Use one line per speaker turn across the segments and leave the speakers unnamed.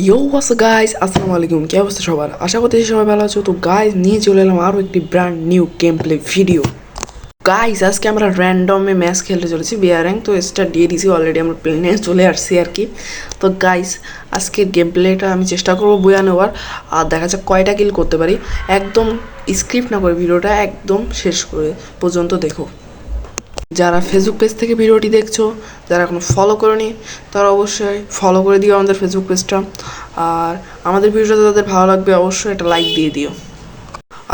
ইয়ো হোয়াটস guys, আসসালামু আলাইকুম। কি অবস্থা সবার? আশা করতেছি সবাই ভালো আছো। তো গাইস, নিয়ে চলে এলাম আরও একটি brand new game play video. Guys, আজকে আমরা র্যান্ডমে ম্যাচ খেলতে চলেছি বিয়ার র্যাঙ্ক। তো স্টার্ট দিয়ে দিয়েছি অলরেডি, আমরা প্লেনে চলে আসছি আর কি। তো গাইস, আজকের গেম প্লেটা আমি চেষ্টা করবো বয়া নেওয়ার, আর দেখা যাক কয়টা কিল করতে পারি। একদম স্ক্রিপ্ট না করে ভিডিওটা একদম শেষ করে পর্যন্ত দেখো। যারা ফেসবুক পেজ থেকে ভিডিওটি দেখছো, যারা এখনও ফলো করোনি, তারা অবশ্যই ফলো করে দিও আমাদের ফেসবুক পেজটা। আর আমাদের ভিডিওটা তাদের ভালো লাগবে, অবশ্যই একটা লাইক দিয়ে দিও।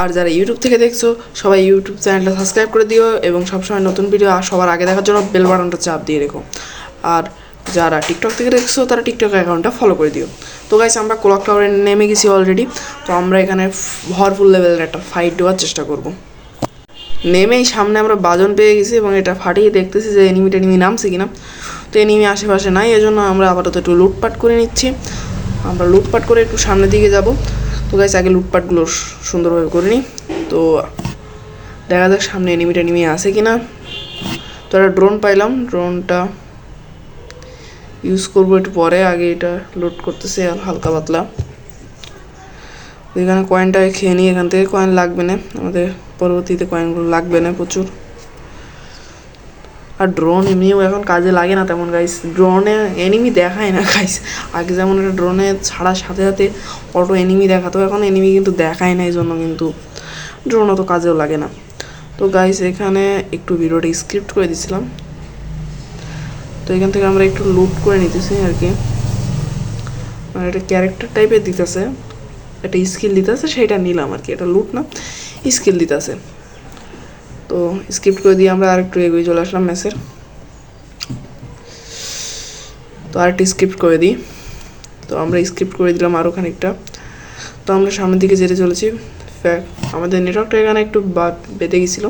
আর যারা ইউটিউব থেকে দেখছো, সবাই ইউটিউব চ্যানেলটা সাবস্ক্রাইব করে দিও এবং সবসময় নতুন ভিডিও সবার আগে দেখার জন্য বেল বাটনটা চাপ দিয়ে রেখো। আর যারা টিকটক থেকে দেখছো, তারা টিকটক অ্যাকাউন্টটা ফলো করে দিও। তো গাইস, আমরা ক্লক টাওয়ারে নেমে গেছি অলরেডি। তো আমরা এখানে ভরপুর লেভেলের একটা ফাইট দেওয়ার চেষ্টা করবো। নেমেই সামনে আমরা বাজন পেয়ে গেছি এবং এটা ফাটিয়ে দেখতেছি যে এনিমি নামছে কিনা। তো এনিমি আশেপাশে নাই, এজন্য আমরা আপাতত একটু লুটপাট করে নিচ্ছি। আমরা লুটপাট করে একটু সামনের দিকে যাব। তো গাইস, আগে লুটপাটগুলো সুন্দরভাবে করে নিই। তো দেখা যাক সামনে এনিমি আছে কিনা। তো একটা ড্রোন পাইলাম, ড্রোনটা ইউজ করবো একটু পরে, আগে এটা লুট করতেছে হালকা পাতলা। এখানে কয়েনটা খেয়ে নিই, এখান থেকে কয়েন লাগবে না আমাদের, পরবর্তীতে কয়েনগুলো লাগবে না প্রচুর। আর ড্রোন এমনিও এখন কাজে লাগে না তেমন গাইস, ড্রোনে এনিমি দেখায় না গাইস। আগে যেমন একটা ড্রোনে ছাড়ার সাথে সাথে অটো এনিমি দেখাতো, এখন এনিমি কিন্তু দেখায় না, এই জন্য কিন্তু ড্রোন অত কাজেও লাগে না। তো গাইস, এখানে একটু ভিডিওটা স্ক্রিপ্ট করে দিছিলাম। তো এখান থেকে আমরা একটু লুট করে নিতেছি আর কি। মানে একটা ক্যারেক্টার টাইপের দিতেছে, একটা স্কিল দিতেছে, সেটা নিলাম আর কি। এটা লুট না, স্কিল দিতেছে। তো স্কিপ্ট করে দিয়ে আমরা আরেকটু এগিয়ে চলে আসলাম ম্যাচের। তো আরেকটি স্ক্রিপ্ট করে দিই। তো আমরা স্ক্রিপ্ট করে দিলাম আরও খানিকটা। তো আমরা সামনের দিকে যেতে চলেছি। আমাদের নেটওয়ার্কটা এখানে একটু বেঁধে গেছিলো।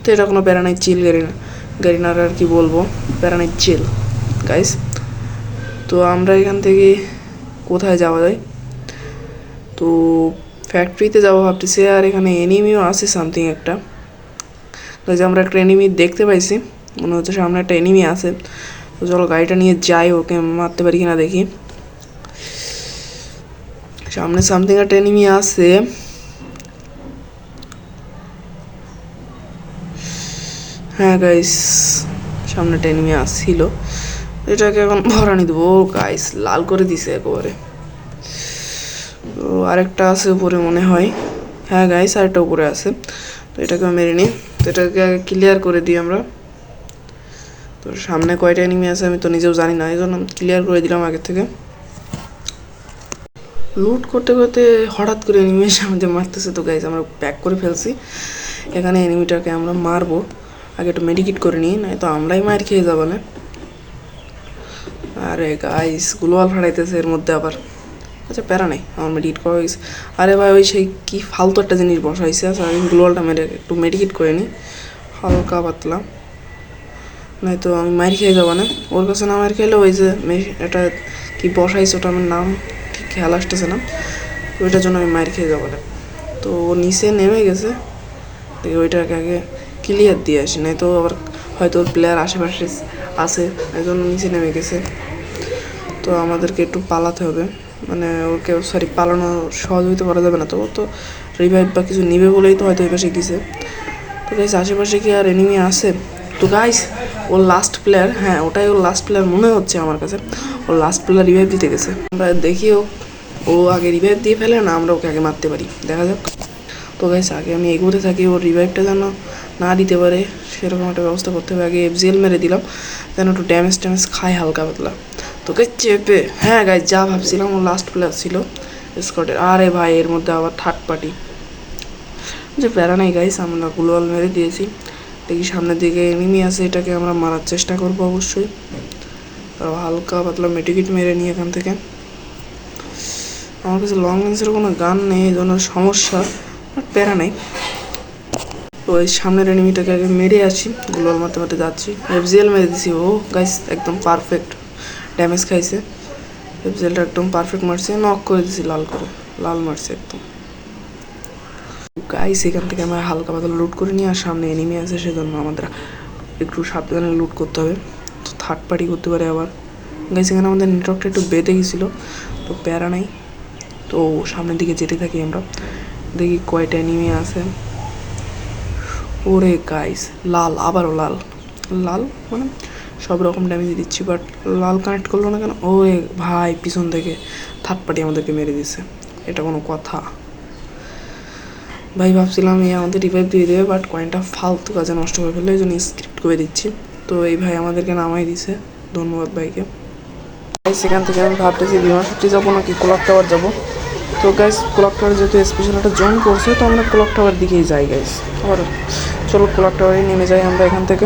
তো এটা কোনো প্যারা নাই, চিল গাড়িনার আর কি বলবো, প্যারা নাই, চিল গাইস। তো আমরা এখান থেকে কোথায় যাওয়া যায়? তো ফ্যাক্টরিতে যাবো ভাবতেছি। আর এখানে এনিমিও আছে সামথিং একটা। যে আমরা একটা এনিমি দেখতে পাইছি, মনে হচ্ছে সামনে একটা এনিমি আছে। তো চলো গাড়িটা নিয়ে যাই, ওকে মারতে পারি কিনা দেখি। সামনে সামথিং একটা এনিমি আছে। হ্যাঁ গাইস, সামনে একটা এনিমি আসছিল, এটাকে এখন ভরানি দেবো। গাইস, লাল করে দিছে একেবারে। তো আরেকটা আছে উপরে মনে হয়। হ্যাঁ গাইস, আরেকটা উপরে আছে। তো এটাকে মেরে নিই। তো এটাকে আগে ক্লিয়ার করে দিই আমরা। তো সামনে কয়টা এনিমি আছে আমি তো নিজেও জানি না, এই জন্য ক্লিয়ার করে দিলাম আগে থেকে। লুট করতে করতে হঠাৎ করে এনিমি সামনে মারতেছে। তো গাইস, আমরা ব্যাক করে ফেলছি। এখানে এনিমিটাকে আমরা মারবো, আগে একটু মেডিকেট করে নিই, নয় তো আমরাই মার খেয়ে যাবো না। আরে গাইস, গ্লোয়াল ফাটাইতেছে এর মধ্যে আবার। আচ্ছা, প্যারা নেই, আমার মেডিকেট করা হয়েছে। আরে ভাই, ওই সেই কী ফালতু একটা জিনিস বসাইছে। আচ্ছা, আমি গ্লোয়ালটা মেরে একটু মেডিকেট করে নিই হালকা পাতলা, নয়তো আমি মার খেয়ে যাবো না। ওর কাছে না মার খেলে ওই যে এটা কি বসাইছে, ওটা আমার নাম ঠিক খেয়াল আসতেছে না, ওইটার জন্য আমি মার খেয়ে যাবো না। তো ও নিচে নেমে গেছে, দেখি ওইটাকে আগে ক্লিয়ার দিয়ে আসি, নাই তো আবার হয়তো ওর প্লেয়ার আশেপাশে আছে, এই জন্য নিচে নেমে গেছে। তো আমাদেরকে একটু পালাতে হবে, মানে ওকে পালানো সহযোগিতা করা যাবে না। তো ও তো রিভাইভ বা কিছু নিবে বলেই তো হয়তো ওই পাশে গেছে। তো গাইস, আশেপাশে কি আর এনিমি আছে? তো গাইস, ওর লাস্ট প্লেয়ার, হ্যাঁ ওটাই ওর লাস্ট প্লেয়ার মনে হচ্ছে আমার কাছে। ওর লাস্ট প্লেয়ার রিভাইভ দিতে গেছে। আমরা দেখি ও আগে রিভাইভ দিয়ে ফেলে না আমরা ওকে আগে মারতে পারি, দেখা যাক। তো গাইস, আগে আমি এগোতে থাকি, ওর রিভাইভটা যেন না দিতে পারে সেরকম একটা ব্যবস্থা করতে হবে। আগে এফজিএল মেরে দিলাম, যেন একটু ড্যামেজ খায় হালকা পাতলা। তোকে চেপে, হ্যাঁ গাইস, যা ভাবছিলাম ও লাস্ট প্লেয়ার ছিল স্কটের। আরে ভাই, এর মধ্যে আবার থার্ড পার্টি, যে প্যারা নাই গাইস, আমরা গ্লোয়াল মেরে দিয়েছি। দেখি সামনের দিকে এনিমি আছে, এটাকে আমরা মারার চেষ্টা করবো অবশ্যই। হালকা পাতলা মেডিকেট মেরে নিই এখান থেকে। আমার কাছে লং রেঞ্জের কোনো গান নেই, এই জন্য সমস্যা, প্যারা নেই। তো ওই সামনের এনিমিটাকে আগে মেরে আসি, গ্লোয়াল মারতে মারতে যাচ্ছি। এফজিএল মেরে দিছি। ও গাইস, একদম পারফেক্ট ড্যামেজ খাইছে। এফজিএলটা একদম পারফেক্ট মারছে, নক করে দিছি লাল করে, লাল মারছে একদম। গাইস, এখান থেকে আমরা হালকা পাতলা লুট করে নিই। আর সামনে এনিমি আছে, সেজন্য আমাদের একটু সাবধানে লুট করতে হবে। তো থার্ড পার্টি করতে পারে আবার। গাইস, এখানে আমাদের নেটওয়ার্কটা একটু বেঁধে গেছিলো, তো তো প্যারা নাই। তো সামনের দিকে যেতে থাকি আমরা, দেখি কয়টা এনিমি আছে। ওরে গাইস, লাল, আবারও লাল। লাল মানে সব রকম ড্যামেজ দিচ্ছি, বাট লাল কানেক্ট করলো না কেন? ওরে ভাই, পিছন থেকে থার্ড পার্টি আমাদেরকে মেরে দিছে, এটা কোনো কথা? ভাই ভাবছিলাম এই আমাদের রিভাইভ দিয়ে দেবে, বাট কয়েনটা ফালতু কাজে নষ্ট করে ফেলে, এই জন্য স্ক্রিপ্ট করে দিচ্ছি। তো এই ভাই আমাদেরকে নামাই দিছে, ধন্যবাদ ভাইকে। সেখান থেকে আমি ভাবতেছি বিমান শক্তি যাবো নাকি ক্লক টাওয়ার যাবো। তো গাইস ক্লক টাওয়ার যেহেতু স্পেশাল একটা জোন করছে, তো আমরা ক্লক টাওয়ার দিকেই যাই গাইস। আবার চলো ক্লক টাওয়ারে নেমে যাই আমরা এখান থেকে।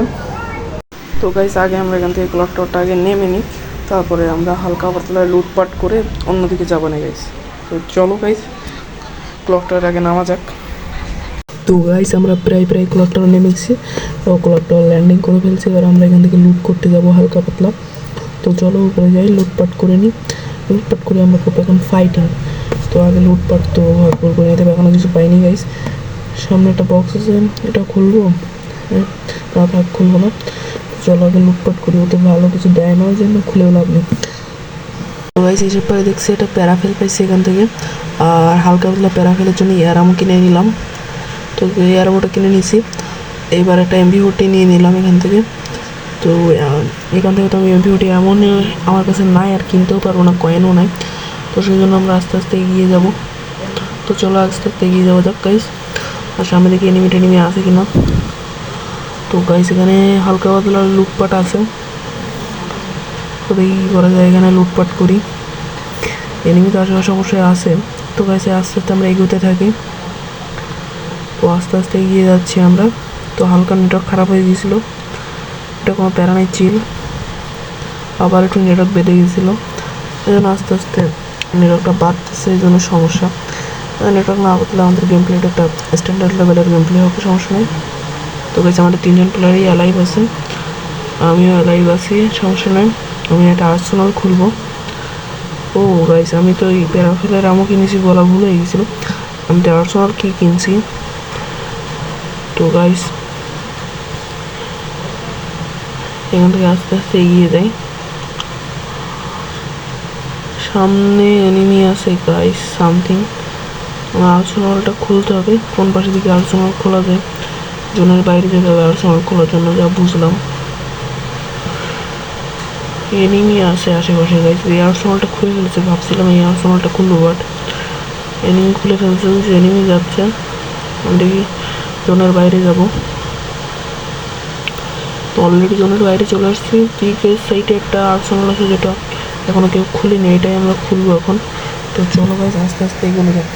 তো গাইস আগে আমরা এখান থেকে ক্লক টাওয়ারটা আগে নেমে নিই, তারপরে আমরা হালকা পাতলা লুটপাট করে অন্যদিকে যাবো না গাইস। তো চলো গাইস ক্লক টাওয়ার আগে নামা যাক। তো গাইস আমরা প্রায় ক্লক টাওয়ার নেমে গেছি, তো ক্লক টাওয়ার ল্যান্ডিং করে ফেলছি। এবার আমরা এখান থেকে লুট করতে যাবো হালকা পাতলা। তো চলো উপরে যাই, লুটপাট করে নিই। লুটপাট করে আমরা করবো এখন ফাইটিং। তো আগে লুটপাট তো ভরপুর করে নিতে হবে, এখনও কিছু পাইনি গাইস। সামনে একটা বক্স আছে, এটা খুলবো না থাক, খুলবো না। চলো আগে লুটপাট করি, ও তো ভালো কিছু দেয় না, ওই জন্য খুলেও লাভ নেই। তো গাইস এসব পরে দেখছি একটা প্যারাফেল পাইছি এখান থেকে, আর হালকা পাতলা প্যারাফেলের জন্য এয়ারামও কিনে নিলাম। তো এয়ারামোটা কিনে নিয়েছি। এবার একটা MP40 নিয়ে নিলাম এখান থেকে। তো এখান থেকে তো আমি MP40 এমন আমার কাছে নাই, আর কিনতেও পারবো না, কয়েনও নাই। তো সেই জন্য আমরা আস্তে আস্তে এগিয়ে যাব। তো চলো আস্তে আস্তে এগিয়ে যাওয়া যাক গাইস। আর সামনে দিকে এনিমি আছে কিনা। তো গাইস এখানে হালকা পাতলা লুটপাট আছে, তো দেখি কী করা যায়, এখানে লুটপাট করি। এনিমি তো আশেপাশে অবশ্যই আছে। তো গাইস আস্তে আস্তে আমরা এগোতে থাকি। তো আস্তে আস্তে এগিয়ে যাচ্ছি আমরা। তো হালকা নেটওয়ার্ক খারাপ হয়ে গিয়েছিলো, এটা কোনো প্যারা নাই, চিল। আবার একটু নেটওয়ার্ক বেড়ে গেছিলো, এই জন্য আস্তে আস্তে নেটওয়ার্কটা বাড়তেছে, এই জন্য সমস্যা। নেটওয়ার্ক না বাড়লে আমাদের গেম প্লেটা একটা স্ট্যান্ডার্ড লেভেলের গেম প্লে হবে, সমস্যা নেই। তো গাইস আমাদের 3জন প্লেয়ারই অ্যালাইভ আছে, আমিও অ্যালাইভ আছি, সমস্যা নেই। আমি একটা আর্সেনাল খুলবো। ও গাইস আমি তো এই প্যারাফেলের আমও কিনেছি, বলা ভুল হয়ে গেছিলো। আমি তো আর্সেনাল কি কিনছি। তো গাইস এখান থেকে আস্তে আস্তে এগিয়ে যাই, সামনে এনিমি আছে গাইস সামথিং। আমার আর্সেনালটা খুলতে হবে, কোন পাশে দিকে আর্সেনাল খোলা যায়, জোনের বাইরে যেতে হবে আর্সেনাল খোলার জন্য, যা বুঝলাম। এনিমি আছে আশেপাশে গাইস, এই আর্সেনালটা খুলে ফেলছে, ভাবছিলাম এই আর্সেনালটা খুলবো, বাট এনিমি খুলে ফেলছে, এনিমি যাচ্ছে। আমি দেখি জোনের বাইরে যাব। তো অলরেডি জোনের বাইরে চলে আসছি। দিকের সাইডে একটা আর্সেনাল আছে, যেটা এখনও কেউ খুলিনি, এটাই আমরা খুলবো এখন। তো চলো গাইস আস্তে আস্তে এগোনো যাক।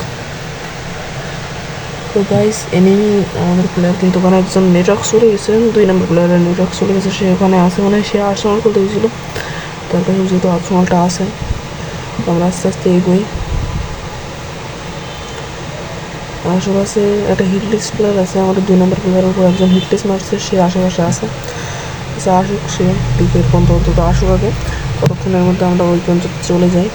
তো গাইস এনিমি আমাদের প্লেয়ার কিন্তু ওখানে একজন নেটওয়ার্ক চলে গেছে, 2 নম্বর প্লেয়ারের নেটওয়ার্ক চলে গেছে, সে ওখানে আছে, মানে সে আর্সেনাল খুলতে গেছিলো, তার কাছে যেহেতু আর্সেনালটা আছে। তো আমরা আস্তে আস্তে এগোই। আশেপাশে একটা হিটলিস্ট প্লেয়ার আছে, আমাদের 2 নম্বর প্লেয়ারের উপর একজন হিটলিস্ট মারছে, সে আশেপাশে আছে। আচ্ছা আসুক, সে দিকের পর্যন্ত তো আসুক আগে, ততক্ষণের মধ্যে আমরা ওই পর্যন্ত চলে যাই।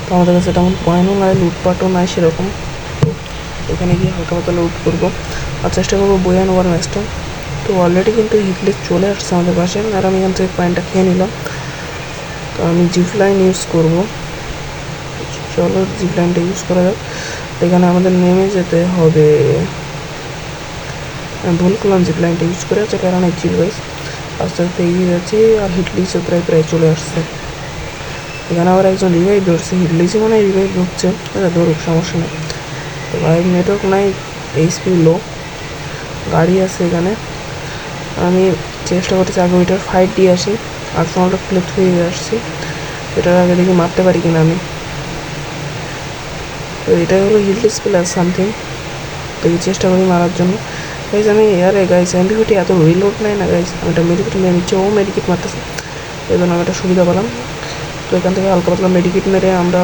তো আমাদের কাছে তেমন কয়েনও নাই, লুটপাটও নাই সেরকম। এখানে গিয়ে হালকা পাতলা লুট করবো আর চেষ্টা করবো বয়ে নেওয়ার ম্যাচটা। তো অলরেডি কিন্তু হিটলিস্ট চলে আসছে আমাদের পাশে, আর আমি এখান থেকে কয়েনটা খেয়ে নিলাম। তো আমি জিপ লাইন ইউজ করবো, চলো জিপ লাইনটা ইউজ করা যাক। এখানে আমাদের নেমে যেতে হবে, ভুল করলাম, জিপ লাইনটা ইউজ করে আছে, কারণ এই চিল গাইস আস্তে আস্তে এগিয়ে যাচ্ছে। আর হিটলিসও প্রায় চলে আসছে। এখানে আবার একজন রিভাইভ ধরছে, হিটলিসই মানে রিভাইভ ধরছে, ধরুক সমস্যা নেই। তো ভাই নেটওয়ার্ক নাই, এইচপি লো, গাড়ি আছে এখানে। আমি চেষ্টা করতেছি আগে ওইটার ফাইট দিয়ে আসি, আর্সেনালটা খুলে থুয়ে আসছি, এটার আগে দেখি মারতে পারি কিনা আমি। তো এটাই হলো হিটলিস প্লাস সামথিং, তো এই চেষ্টা করি মারার জন্য। গাইজ আমি আরে গাইজ MP40 এত রিলোড নেয় না গাইজ, আমি একটা মেডিকেট মেরে নিচ্ছি, ও মেডিকেট মারতেছে, এই জন্য আমি একটা সুবিধা পেলাম। তো এখান থেকে হালকা পাতলা মেডিকেট মেরে আমরা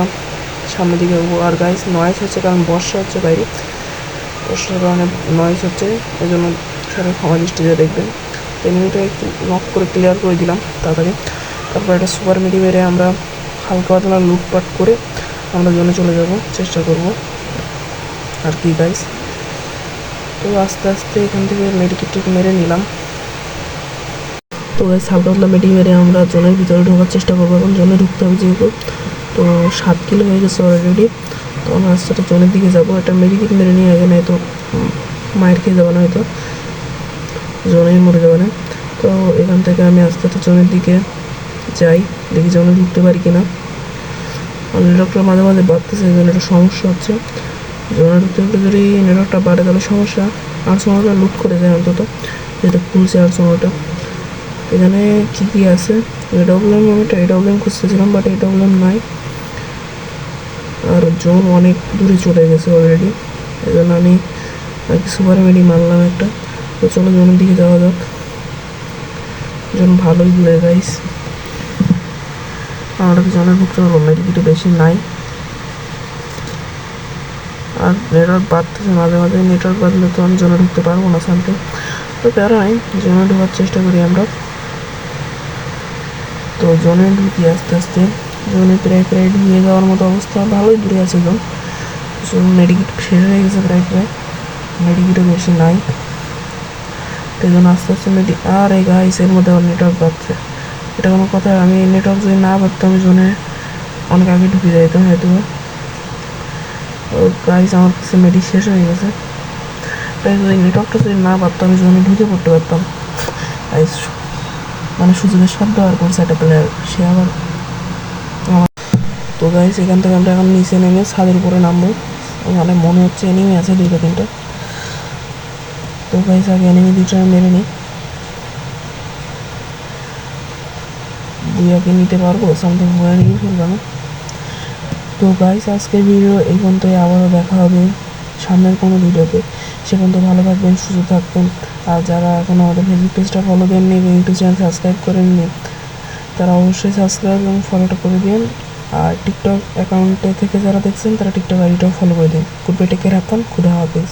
সামনের দিকে যাবো। আর গাইজ নয়েজ হচ্ছে, কারণ বর্ষা হচ্ছে বাইরে, বর্ষার কারণে নয়েজ হচ্ছে, এই জন্য সবাই ক্ষমা দৃষ্টিতে দেখবেন। এনিমিটা একটু নক করে ক্লিয়ার করে দিলাম তাড়াতাড়ি। তারপর একটা সুপার মিডি মেরে আমরা হালকা পাতলা লুটপাট করে আমরা জোনে চলে যাব, চেষ্টা করব আর কি গাইজ। তো আস্তে আস্তে এখান থেকে মেডিকেট মেরে নিলাম। তো গাইজ হালকা পাতলা মেডি মেরে আমরা জোনের ভিতরে ঢোকার চেষ্টা করবো, এখন জোনে ঢুকতে হবে যেহেতু। তো তো 7 কিলো হয়ে গেছে অলরেডি। তো আমরা আস্তে আস্তে জোনের দিকে যাবো। একটা মেডিকেট মেরে নিয়ে আগে, নয়তো মায়ের খেয়ে যাবো না, হয়তো জোনেই মরে যাবে না। তো এখান থেকে আমি আস্তে আস্তে জোনের দিকে যাই, দেখি জোনে ঢুকতে পারি কিনা। নেটওয়ার্কটা মাঝে মাঝে বাড়তেছে, এই জন্য একটা সমস্যা হচ্ছে। জোনে ঢুকতে ঢুকতে যদি নেটওয়ার্কটা বাড়ে তাহলে সমস্যা। আর্টসোনাটা লুট করে যায় অন্তত, যেটা খুলছে আর্টসোনাটা। এখানে কী কী আছে? এডব্লিউএম, আমি একটা এডব্লিউএম খুঁজতেছিলাম, বাট এডব্লিউএম নাই। আর জোন অনেক দূরে চলে গেছে অলরেডি, এই জন্য আমি সুপার মেডি মারলাম একটা। তো চলো জোনের দিকে যাওয়া যাক। জোন ভালোই দূরে গাইস, আমরা জোনে ঢুকতে পারবো, মেডিকেটে বেশি নাই। আর নেটওয়ার্ক বাড়তেছে মাঝে মাঝে, নেটওয়ার্ক বাড়লে তো আমি জোনে ঢুকতে পারবো না সামথিং। তো প্যারা নাই, জোনে ঢোকার চেষ্টা করি আমরা। তো জোনে ঢুকি আস্তে আস্তে, জোনে প্রায় প্রায় ঢুকে যাওয়ার মতো অবস্থা, ভালোই দূরে আছে জোন। মেডিকেট শেষ হয়ে গেছে প্রায় প্রায়, মেডিকেটও বেশি নাই। এই জন্য আস্তে আস্তে আর এই গাইস এর মধ্যে আমার নেটওয়ার্ক বাড়ছে, এটা কোনো কথা? আমি নেটওয়ার্ক যদি না বাড়তো আমি জোনে অনেক আগে ঢুকে যাইতাম হয়তো। ও গাইস আমার কাছে মেডি শেষ হয়ে গেছে, তাই যদি নেটওয়ার্কটা যদি না বাড়তো আমি জোনে ঢুকে পড়তে পারতাম। গাইস মানে সুযোগের শব্দ আর করছে একটা প্লেয়ার, সে আবার আমার। তো গাইস এখান থেকে আমরা এখন নিচে নেমে ছাদের উপরে নামবো। ওখানে মনে হচ্ছে এনিমি আছে 2-3টা। তো গাইস আগে এনিমি 2টা মেরে নিই, বুয়াকে নিতে পারবো, সামথিং বুয়া নিয়ে ফেলবো না। তো গাইস আজকের ভিডিও এই পর্যন্তই, আবারও দেখা হবে সামনের কোনো ভিডিওতে। সে পর্যন্ত ভালো থাকবেন, সুস্থ থাকবেন। আর যারা এখন আমাদের ফেসবুক পেজটা ফলো দেননি এবং ইউটিউব চ্যানেল সাবস্ক্রাইব করেননি, তারা অবশ্যই সাবস্ক্রাইব এবং ফলোটা করে দিন। আর টিকটক অ্যাকাউন্টে থেকে যারা দেখছেন তারা টিকটক আইডিটাও ফলো করে দিন। Good bye, take care, have fun, খুদা হাফেজ।